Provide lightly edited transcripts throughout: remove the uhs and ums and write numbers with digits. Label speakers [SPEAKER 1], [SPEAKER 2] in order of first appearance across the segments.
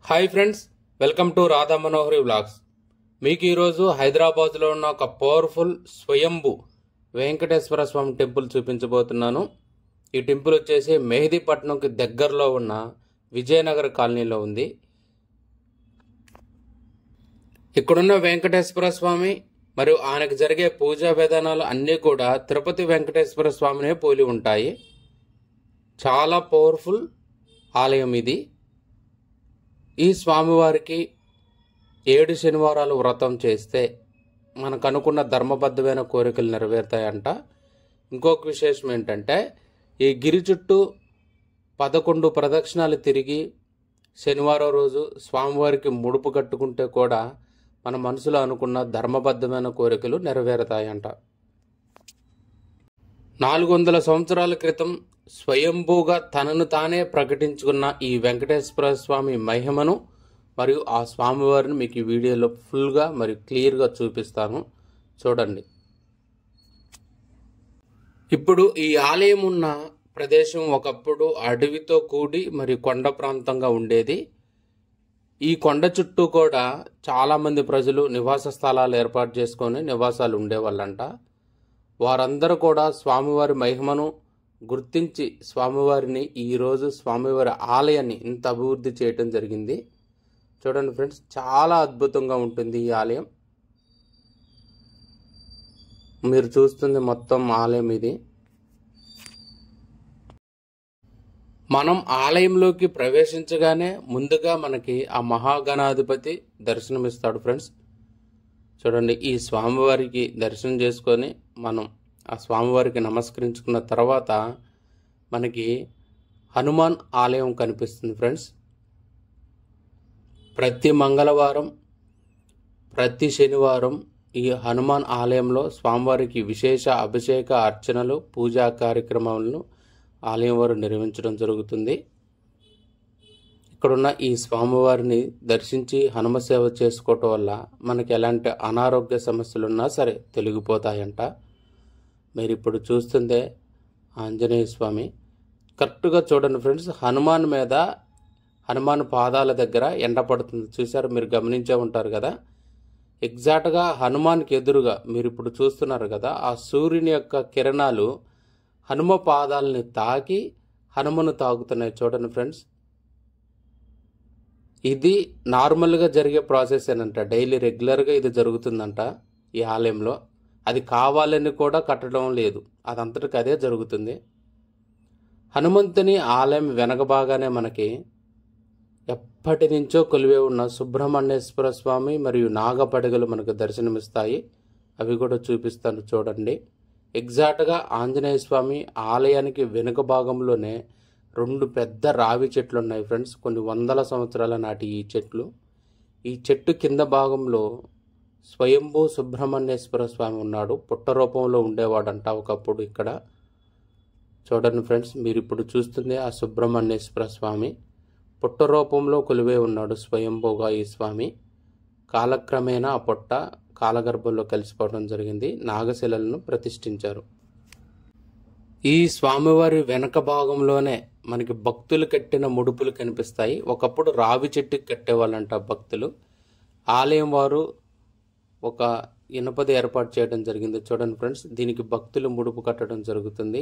[SPEAKER 1] Hi friends, welcome to Radha Manohari vlogs. మీకు ఈరోజు హైదరాబాద్లో ఉన్న ఒక పవర్ఫుల్ స్వయంభూ వెంకటేశ్వర స్వామి టెంపుల్ చూపించబోతున్నాను. ఈ టెంపుల్ వచ్చేసి మెహదీపట్నంకి దగ్గరలో ఉన్న విజయనగర్ కాలనీలో ఉంది. ఇక్కడున్న వెంకటేశ్వర స్వామి మరియు ఆయనకు జరిగే పూజా విధానాలు అన్నీ కూడా తిరుపతి వెంకటేశ్వర స్వామినే పోలి ఉంటాయి. చాలా పవర్ఫుల్ ఆలయం ఇది. ఈ స్వామివారికి 7 శనివారాలు వ్రతం చేస్తే మనకు అనుకున్న ధర్మబద్ధమైన కోరికలు నెరవేరుతాయంట. ఇంకొక విశేషం ఏంటంటే, ఈ గిరి చుట్టూ 11 ప్రదక్షిణాలు తిరిగి శనివారం రోజు స్వామివారికి ముడుపు కట్టుకుంటే కూడా మన మనసులో అనుకున్న ధర్మబద్ధమైన కోరికలు నెరవేరుతాయంట. 400 సంవత్సరాల క్రితం స్వయంభూగా తనను తానే ప్రకటించుకున్న ఈ వెంకటేశ్వర స్వామి మహిమను మరియు ఆ స్వామివారిని మీకు ఈ వీడియోలో ఫుల్గా మరియు క్లియర్గా చూపిస్తాను, చూడండి. ఇప్పుడు ఈ ఆలయం ఉన్న ప్రదేశం ఒకప్పుడు అడవితో కూడి మరియు కొండ ప్రాంతంగా ఉండేది. ఈ కొండ చుట్టూ కూడా చాలామంది ప్రజలు నివాస స్థలాలు ఏర్పాటు చేసుకొని నివాసాలు ఉండేవాళ్ళంట. వారందరూ కూడా స్వామివారి మహిమను గుర్తించి స్వామివారిని ఈరోజు స్వామివారి ఆలయాన్ని ఇంత అభివృద్ధి చేయటం జరిగింది. చూడండి ఫ్రెండ్స్, చాలా అద్భుతంగా ఉంటుంది ఈ ఆలయం. మీరు చూస్తుంది మొత్తం ఆలయం ఇది. మనం ఆలయంలోకి ప్రవేశించగానే ముందుగా మనకి ఆ మహాగణాధిపతి దర్శనమిస్తాడు ఫ్రెండ్స్. చూడండి, ఈ స్వామివారికి దర్శనం చేసుకొని మనం ఆ స్వామివారికి నమస్కరించుకున్న తర్వాత మనకి హనుమాన్ ఆలయం కనిపిస్తుంది ఫ్రెండ్స్. ప్రతి మంగళవారం, ప్రతి శనివారం ఈ హనుమాన్ ఆలయంలో స్వామివారికి విశేష అభిషేక అర్చనలు, పూజా కార్యక్రమాలను ఆలయం వారు నిర్వహించడం జరుగుతుంది. ఇక్కడున్న ఈ స్వామివారిని దర్శించి హనుమ సేవ చేసుకోవటం వల్ల మనకి ఎలాంటి అనారోగ్య సమస్యలున్నా సరే తొలగిపోతాయంట. మీరు ఇప్పుడు చూస్తుందే ఆంజనేయ స్వామి. కరెక్ట్గా చూడండి ఫ్రెండ్స్, హనుమాన్ పాదాల దగ్గర ఎండ పడుతుంది చూసారు, మీరు గమనించే ఉంటారు కదా. ఎగ్జాక్ట్గా హనుమాన్కి ఎదురుగా మీరు ఇప్పుడు చూస్తున్నారు కదా, ఆ సూర్యుని యొక్క కిరణాలు హనుమ పాదాలని తాకి హనుమను తాకుతున్నాయి. చూడండి ఫ్రెండ్స్, ఇది నార్మల్గా జరిగే ప్రాసెస్ ఏనంట. డైలీ రెగ్యులర్గా ఇది జరుగుతుందంట ఈ ఆలయంలో. అది కావాలని కూడా కట్టడం లేదు, అదంతటికి అదే జరుగుతుంది. హనుమంతుని ఆలయం వెనక భాగానే మనకి ఎప్పటి నుంచో కొలివే ఉన్న సుబ్రహ్మణ్యేశ్వర స్వామి మరియు నాగపడగలు మనకు దర్శనమిస్తాయి. అవి కూడా చూపిస్తాను చూడండి. ఎగ్జాక్ట్గా ఆంజనేయ స్వామి ఆలయానికి వెనుక భాగంలోనే 2 పెద్ద రావి చెట్లు ఉన్నాయి ఫ్రెండ్స్. కొన్ని వందల సంవత్సరాల నాటి ఈ చెట్లు. ఈ చెట్టు కింద భాగంలో స్వయంభూ సుబ్రహ్మణ్యేశ్వర స్వామి ఉన్నాడు. పుట్ట రూపంలో ఉండేవాడంట ఒకప్పుడు ఇక్కడ. చూడండి ఫ్రెండ్స్, మీరు ఇప్పుడు చూస్తుంది ఆ సుబ్రహ్మణ్యేశ్వర స్వామి. పుట్ట రూపంలో కొలువే ఉన్నాడు స్వయంభూగా ఈ స్వామి. కాలక్రమేణా ఆ పుట్ట కాలగర్భంలో కలిసిపోవడం జరిగింది. నాగశిలలను ప్రతిష్ఠించారు. ఈ స్వామివారి వెనక భాగంలోనే మనకి భక్తులు కట్టిన ముడుపులు కనిపిస్తాయి. ఒకప్పుడు రావి చెట్టుకి కట్టేవాళ్ళంట భక్తులు. ఆలయం వారు ఒక ఇనుపది ఏర్పాటు చేయడం జరిగింది. చూడండి ఫ్రెండ్స్, దీనికి భక్తులు ముడుపు కట్టడం జరుగుతుంది.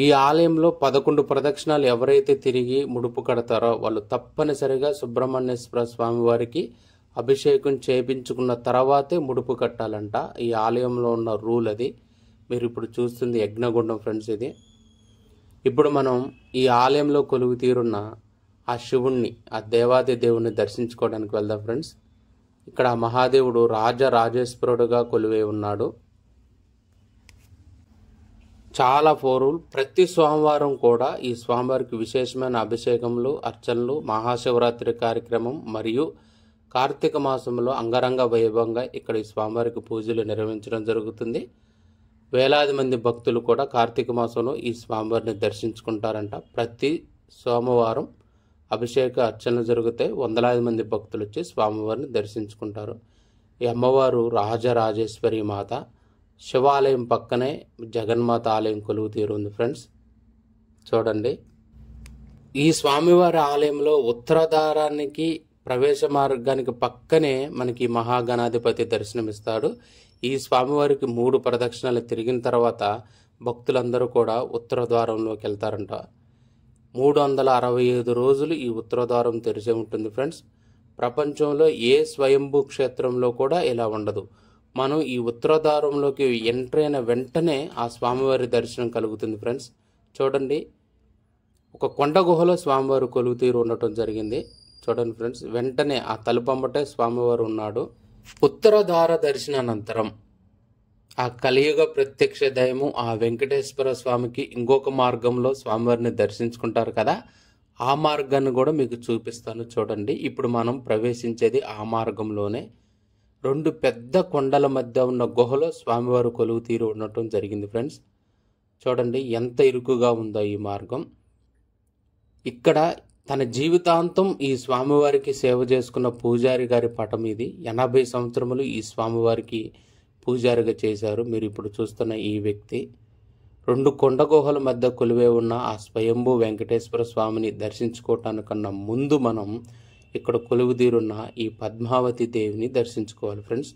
[SPEAKER 1] ఈ ఆలయంలో 11 ప్రదక్షిణాలు ఎవరైతే తిరిగి ముడుపు కడతారో వాళ్ళు తప్పనిసరిగా సుబ్రహ్మణ్యేశ్వర స్వామి వారికి అభిషేకం చేయించుకున్న తర్వాతే ముడుపు కట్టాలంట. ఈ ఆలయంలో ఉన్న రూల్ అది. మీరు ఇప్పుడు చూస్తుంది యజ్ఞగుండం ఫ్రెండ్స్ ఇది. ఇప్పుడు మనం ఈ ఆలయంలో కొలువు తీరున్న ఆ శివుణ్ణి, ఆ దేవాది దేవుణ్ణి దర్శించుకోవడానికి వెళ్దాం ఫ్రెండ్స్. ఇక్కడ మహాదేవుడు రాజరాజేశ్వరుడుగా కొలువై ఉన్నాడు. చాలా పవర్ఫుల్. ప్రతి సోమవారం కూడా ఈ స్వామివారికి విశేషమైన అభిషేకములు, అర్చనలు, మహాశివరాత్రి కార్యక్రమం మరియు కార్తీక మాసంలో అంగరంగ వైభవంగా ఇక్కడ ఈ స్వామివారికి పూజలు నిర్వహించడం జరుగుతుంది. వేలాది మంది భక్తులు కూడా కార్తీక మాసంలో ఈ స్వామివారిని దర్శించుకుంటారంట. ప్రతి సోమవారం అభిషేక అర్చనలు జరుగుతాయి. వందలాది మంది భక్తులు వచ్చి స్వామివారిని దర్శించుకుంటారు. ఈ అమ్మవారు రాజరాజేశ్వరి మాత. శివాలయం పక్కనే జగన్మాత ఆలయం కొలువు తీరుంది ఫ్రెండ్స్. చూడండి, ఈ స్వామివారి ఆలయంలో ఉత్తర ద్వారానికి ప్రవేశ మార్గానికి పక్కనే మనకి మహాగణాధిపతి దర్శనమిస్తాడు. ఈ స్వామివారికి 3 ప్రదక్షిణలు తిరిగిన తర్వాత భక్తులందరూ కూడా ఉత్తర ద్వారంలోకి వెళ్తారంట. 365 రోజులు ఈ ఉత్తర ద్వారం తెరిచి ఉంటుంది ఫ్రెండ్స్. ప్రపంచంలో ఏ స్వయంభూ క్షేత్రంలో కూడా ఇలా ఉండదు. మనం ఈ ఉత్తర ద్వారంలోకి ఎంటర్ అయిన వెంటనే ఆ స్వామివారి దర్శనం కలుగుతుంది ఫ్రెండ్స్. చూడండి, ఒక కొండ గుహలో స్వామివారు కొలువు తీరు ఉండటం జరిగింది. చూడండి ఫ్రెండ్స్, వెంటనే ఆ తలుపమ్మటే స్వామివారు ఉన్నాడు. ఉత్తర ద్వార దర్శనానంతరం ఆ కలియుగ ప్రత్యక్ష దైవము ఆ వెంకటేశ్వర స్వామికి ఇంకొక మార్గంలో స్వామివారిని దర్శించుకుంటారు కదా, ఆ మార్గాన్ని కూడా మీకు చూపిస్తాను. చూడండి, ఇప్పుడు మనం ప్రవేశించేది ఆ మార్గంలోనే. 2 పెద్ద కొండల మధ్య ఉన్న గుహలో స్వామివారు కొలువు తీరు ఉండటం జరిగింది ఫ్రెండ్స్. చూడండి ఎంత ఇరుకుగా ఉందో ఈ మార్గం. ఇక్కడ తన జీవితాంతం ఈ స్వామివారికి సేవ చేసుకున్న పూజారి గారి పటం ఇది. 80 సంవత్సరములు ఈ స్వామివారికి పూజారిగా చేశారు. మీరు ఇప్పుడు చూస్తున్న ఈ వ్యక్తి 2 కొండ గుహల మధ్య కొలువే ఉన్న ఆ స్వయంభూ వెంకటేశ్వర స్వామిని దర్శించుకోవటానికన్నా ముందు మనం ఇక్కడ కొలువుదీరున్న ఈ పద్మావతి దేవిని దర్శించుకోవాలి ఫ్రెండ్స్.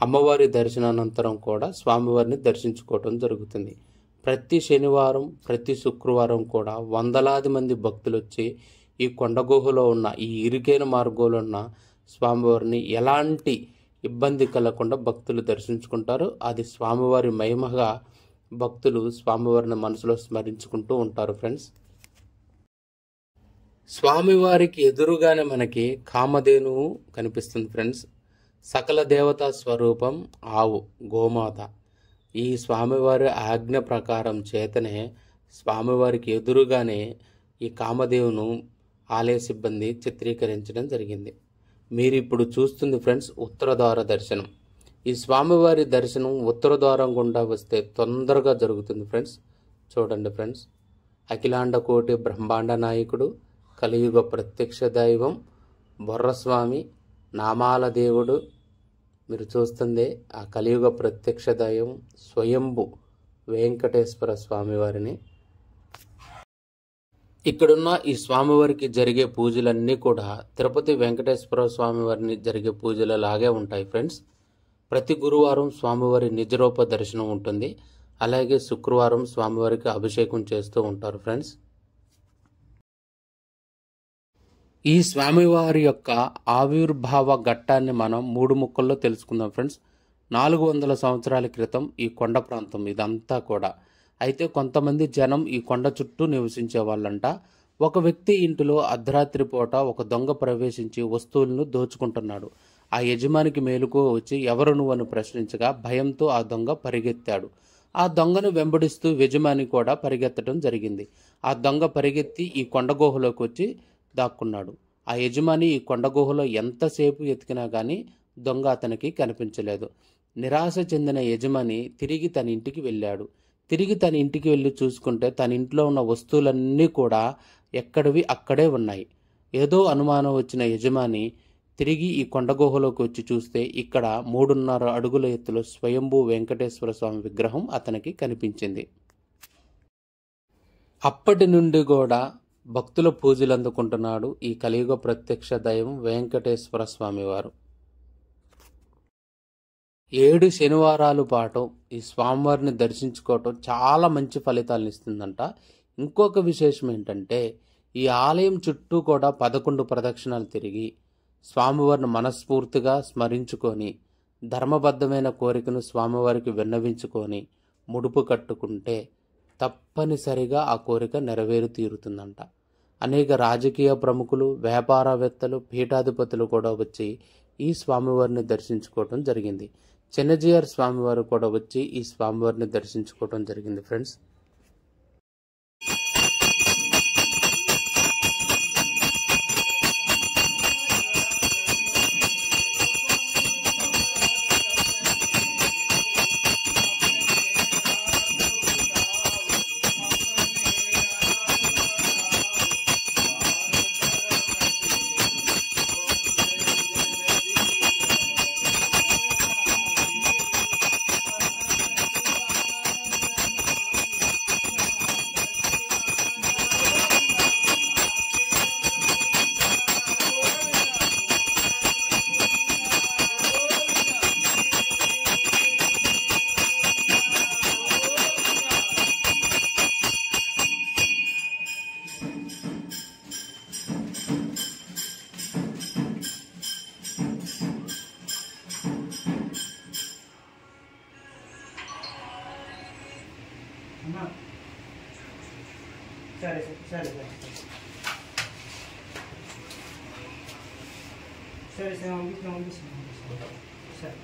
[SPEAKER 1] అమ్మవారి దర్శనానంతరం కూడా స్వామివారిని దర్శించుకోవటం జరుగుతుంది. ప్రతి శనివారం, ప్రతి శుక్రవారం కూడా వందలాది మంది భక్తులు వచ్చి ఈ కొండ గుహలో ఉన్న ఈ ఇరుకైన మార్గంలో ఉన్న స్వామివారిని ఎలాంటి ఇబ్బంది కలగకుండా భక్తులు దర్శించుకుంటారు. అది స్వామివారి మహిమగా భక్తులు స్వామివారిని మనసులో స్మరించుకుంటూ ఉంటారు ఫ్రెండ్స్. స్వామివారికి ఎదురుగానే మనకి కామధేనువు కనిపిస్తుంది ఫ్రెండ్స్. సకల దేవతా స్వరూపం ఆవు, గోమాత. ఈ స్వామివారి ఆజ్ఞ ప్రకారం చేతనే స్వామివారికి ఎదురుగానే ఈ కామధేవును ఆలయ సిబ్బంది చిత్రీకరించడం జరిగింది. మీరు ఇప్పుడు చూస్తుంది ఫ్రెండ్స్ ఉత్తర ద్వార దర్శనం. ఈ స్వామివారి దర్శనం ఉత్తర ద్వారం గుండా వస్తే తొందరగా జరుగుతుంది ఫ్రెండ్స్. చూడండి ఫ్రెండ్స్, అఖిలాండ కోటి బ్రహ్మాండ నాయకుడు, కలియుగ ప్రత్యక్ష దైవం బొర్రస్వామి, నామాల దేవుడు. మీరు చూస్తుంది ఆ కలియుగ ప్రత్యక్ష దైవం స్వయంభు వెంకటేశ్వర స్వామివారిని. ఇక్కడున్న ఈ స్వామివారికి జరిగే పూజలన్నీ కూడా తిరుపతి వెంకటేశ్వర స్వామివారిని జరిగే పూజల లాగే ఉంటాయి ఫ్రెండ్స్. ప్రతి గురువారం స్వామివారి నిజరూప దర్శనం ఉంటుంది. అలాగే శుక్రవారం స్వామివారికి అభిషేకం చేస్తూ ఉంటారు ఫ్రెండ్స్. ఈ స్వామివారి యొక్క ఆవిర్భావ ఘట్టాన్ని మనం 3 ముక్కల్లో తెలుసుకుందాం ఫ్రెండ్స్. 400 సంవత్సరాల క్రితం ఈ కొండ ప్రాంతం ఇదంతా కూడా. అయితే కొంతమంది జనం ఈ కొండ చుట్టూ నివసించే వాళ్ళంట. ఒక వ్యక్తి ఇంటిలో అర్ధరాత్రి పూట ఒక దొంగ ప్రవేశించి వస్తువులను దోచుకుంటున్నాడు. ఆ యజమానికి మేలుకో వచ్చి ఎవరు నువ్వు అని ప్రశ్నించగా భయంతో ఆ దొంగ పరిగెత్తాడు. ఆ దొంగను వెంబడిస్తూ యజమాని కూడా పరిగెత్తడం జరిగింది. ఆ దొంగ పరిగెత్తి ఈ కొండ గుహలోకి వచ్చి దాక్కున్నాడు. ఆ యజమాని ఈ కొండ గుహలో ఎంతసేపు ఎతికినా కానీ దొంగ అతనికి కనిపించలేదు. నిరాశ చెందిన యజమాని తిరిగి తన ఇంటికి వెళ్ళాడు. తిరిగి తన ఇంటికి వెళ్ళి చూసుకుంటే తన ఇంట్లో ఉన్న వస్తువులన్నీ కూడా ఎక్కడివి అక్కడే ఉన్నాయి. ఏదో అనుమానం వచ్చిన యజమాని తిరిగి ఈ కొండ గుహలోకి వచ్చి చూస్తే ఇక్కడ 3.5 అడుగుల ఎత్తులో స్వయంభూ వెంకటేశ్వర స్వామి విగ్రహం అతనికి కనిపించింది. అప్పటి నుండి కూడా భక్తుల పూజలు అందుకుంటున్నాడు ఈ కలియుగ ప్రత్యక్ష దైవం వెంకటేశ్వర స్వామి వారు. 7 శనివారాల పాటు ఈ స్వామివారిని దర్శించుకోవటం చాలా మంచి ఫలితాలను ఇస్తుందంట. ఇంకొక విశేషం ఏంటంటే ఈ ఆలయం చుట్టూ కూడా 11 ప్రదక్షిణాలు తిరిగి స్వామివారిని మనస్ఫూర్తిగా స్మరించుకొని ధర్మబద్ధమైన కోరికను స్వామివారికి విన్నవించుకొని ముడుపు కట్టుకుంటే తప్పనిసరిగా ఆ కోరిక నెరవేరు తీరుతుందంట. అనేక రాజకీయ ప్రముఖులు, వ్యాపారవేత్తలు, పీఠాధిపతులు కూడా వచ్చి ఈ స్వామివారిని దర్శించుకోవటం జరిగింది. చిన్నజీఆర్ స్వామివారు కూడా వచ్చి ఈ స్వామివారిని దర్శించుకోవటం జరిగింది ఫ్రెండ్స్.
[SPEAKER 2] సరే సరే పంపిస్తున్నా సరే.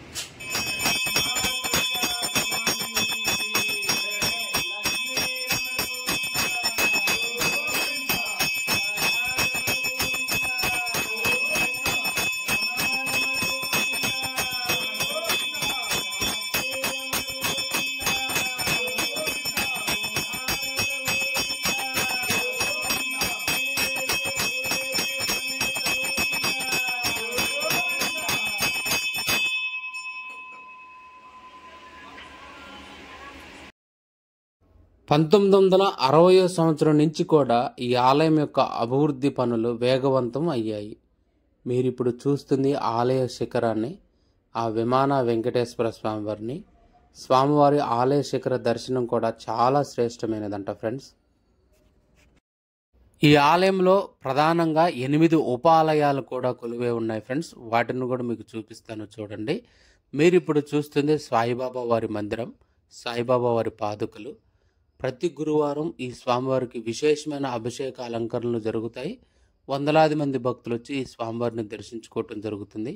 [SPEAKER 1] పంతొమ్మిది వందల 1960 సంవత్సరం నుంచి కూడా ఈ ఆలయం యొక్క అభివృద్ధి పనులు వేగవంతం అయ్యాయి. మీరు ఇప్పుడు చూస్తుంది ఆలయ శిఖరాన్ని, ఆ విమాన వెంకటేశ్వర స్వామివారిని. స్వామివారి ఆలయ శిఖర దర్శనం కూడా చాలా శ్రేష్టమైనదంట ఫ్రెండ్స్. ఈ ఆలయంలో ప్రధానంగా 8 ఉపాలయాలు కూడా కొలువై ఉన్నాయి ఫ్రెండ్స్. వాటిని కూడా మీకు చూపిస్తాను చూడండి. మీరు ఇప్పుడు చూస్తుంది సాయిబాబా వారి మందిరం, సాయిబాబా వారి పాదుకలు. ప్రతి గురువారం ఈ స్వామివారికి విశేషమైన అభిషేక అలంకరణలు జరుగుతాయి. వందలాది మంది భక్తులు వచ్చి ఈ స్వామివారిని దర్శించుకోవటం జరుగుతుంది.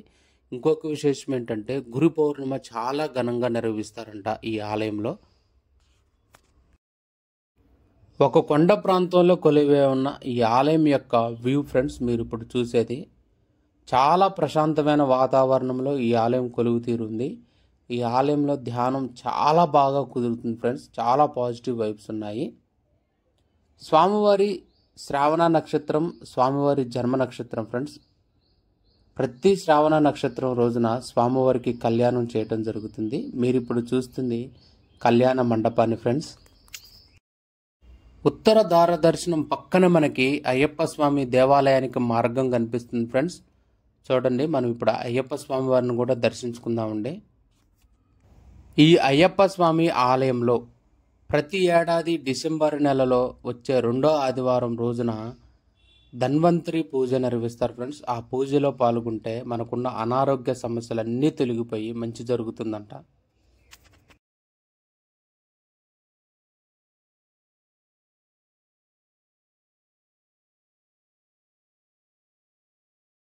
[SPEAKER 1] ఇంకొక విశేషం ఏంటంటే గురు పౌర్ణిమ చాలా ఘనంగా నిర్వహిస్తారంట ఈ ఆలయంలో. ఒక కొండ ప్రాంతంలో కొలువై ఉన్న ఈ ఆలయం యొక్క వ్యూ ఫ్రెండ్స్ మీరు ఇప్పుడు చూసేది. చాలా ప్రశాంతమైన వాతావరణంలో ఈ ఆలయం కొలువు తీరుంది. ఈ ఆలయంలో ధ్యానం చాలా బాగా కుదురుతుంది ఫ్రెండ్స్. చాలా పాజిటివ్ వైబ్స్ ఉన్నాయి. స్వామివారి శ్రావణ నక్షత్రం స్వామివారి జన్మ నక్షత్రం ఫ్రెండ్స్. ప్రతి శ్రావణ నక్షత్రం రోజున స్వామివారికి కళ్యాణం చేయటం జరుగుతుంది. మీరు ఇప్పుడు చూస్తుంది కళ్యాణ మండపాన్ని ఫ్రెండ్స్. ఉత్తర ద్వార దర్శనం పక్కన మనకి అయ్యప్ప స్వామి దేవాలయానికి మార్గం కనిపిస్తుంది ఫ్రెండ్స్. చూడండి, మనం ఇప్పుడు అయ్యప్ప స్వామి వారిని కూడా దర్శించుకుందామండి. ఈ అయ్యప్ప స్వామి ఆలయంలో ప్రతి ఏడాది డిసెంబర్ నెలలో వచ్చే 2వ ఆదివారం రోజున ధన్వంతరి పూజ నిర్వహిస్తారు ఫ్రెండ్స్. ఆ పూజలో పాల్గొంటే మనకున్న అనారోగ్య సమస్యలన్నీ తొలగిపోయి మంచి జరుగుతుందంట.